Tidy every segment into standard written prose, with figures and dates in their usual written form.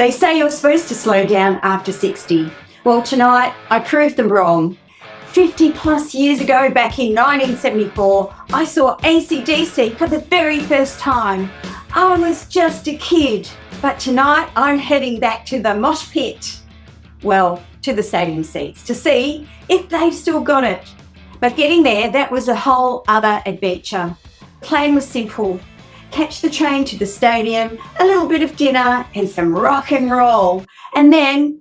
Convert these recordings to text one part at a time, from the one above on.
They say you're supposed to slow down after 60. Well, tonight I proved them wrong. 50 plus years ago, back in 1974, I saw ACDC for the very first time. I was just a kid, but tonight I'm heading back to the mosh pit. Well, to the stadium seats to see if they've still got it. But getting there, that was a whole other adventure. The plan was simple. Catch the train to the stadium, a little bit of dinner and some rock and roll. And then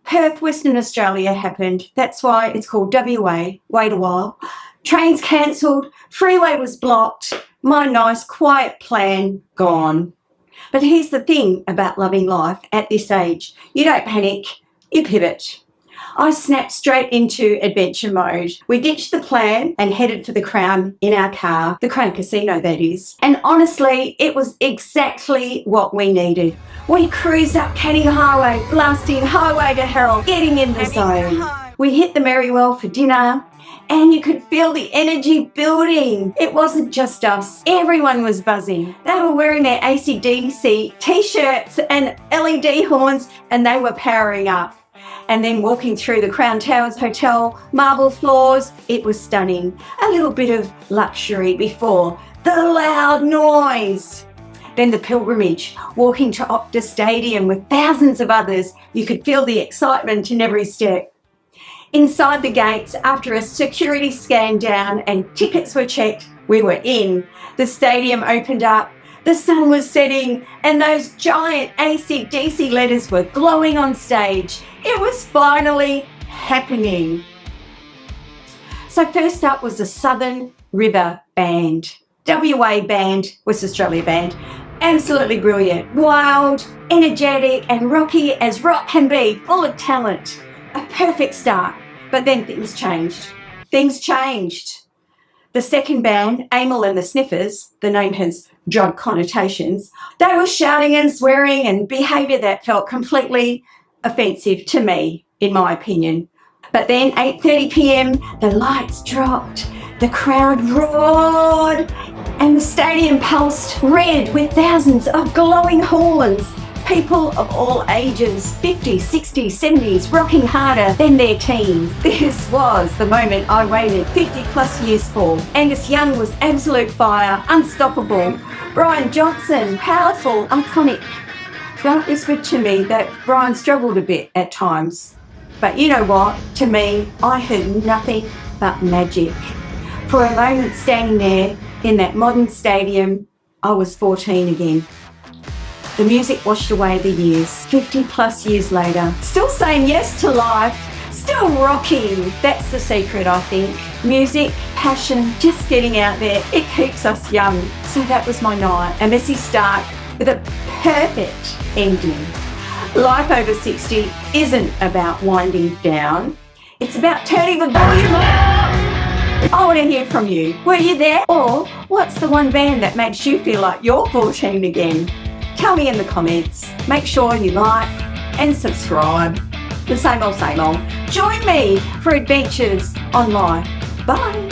Perth, Western Australia happened. That's why it's called WA. Wait a while. Trains cancelled, freeway was blocked, my nice quiet plan gone. But here's the thing about loving life at this age. You don't panic, you pivot. I snapped straight into adventure mode. We ditched the plan and headed for the Crown in our car, the Crown Casino that is. And honestly, it was exactly what we needed. We cruised up Canning Highway, blasting highway to hell, getting in the zone. We hit the Merriwell for dinner and you could feel the energy building. It wasn't just us. Everyone was buzzing. They were wearing their ACDC t-shirts and LED horns and they were powering up. And then walking through the Crown Towers Hotel, marble floors, it was stunning. A little bit of luxury before the loud noise. Then the pilgrimage, walking to Optus Stadium with thousands of others. You could feel the excitement in every step. Inside the gates, after a security scan down and tickets were checked, we were in. The stadium opened up. The sun was setting and those giant ACDC letters were glowing on stage. It was finally happening. So first up was the Southern River Band. WA Band, West Australia Band. Absolutely brilliant, wild, energetic and rocky as rock can be, full of talent. A perfect start, but then things changed. Things changed. The second band, Amyl and the Sniffers, the name has drug connotations, they were shouting and swearing and behaviour that felt completely offensive to me, in my opinion. But then 8:30 p.m, the lights dropped, the crowd roared, and the stadium pulsed red with thousands of glowing horns. People of all ages, 50s, 60s, 70s, rocking harder than their teens. This was the moment I waited 50 plus years for. Angus Young was absolute fire, unstoppable. Brian Johnson, powerful, iconic. Don't whisper to me that Brian struggled a bit at times. But you know what? To me, I heard nothing but magic. For a moment standing there in that modern stadium, I was 14 again. The music washed away the years, 50 plus years later. Still saying yes to life, still rocking. That's the secret, I think. Music, passion, just getting out there, it keeps us young. So that was my night. A messy start with a perfect ending. Life over 60 isn't about winding down. It's about turning the volume up. I want to hear from you. Were you there? Or what's the one band that makes you feel like you're 14 again? Tell me in the comments. Make sure you like and subscribe. The same old, same old. Join me for adventures on life. Bye.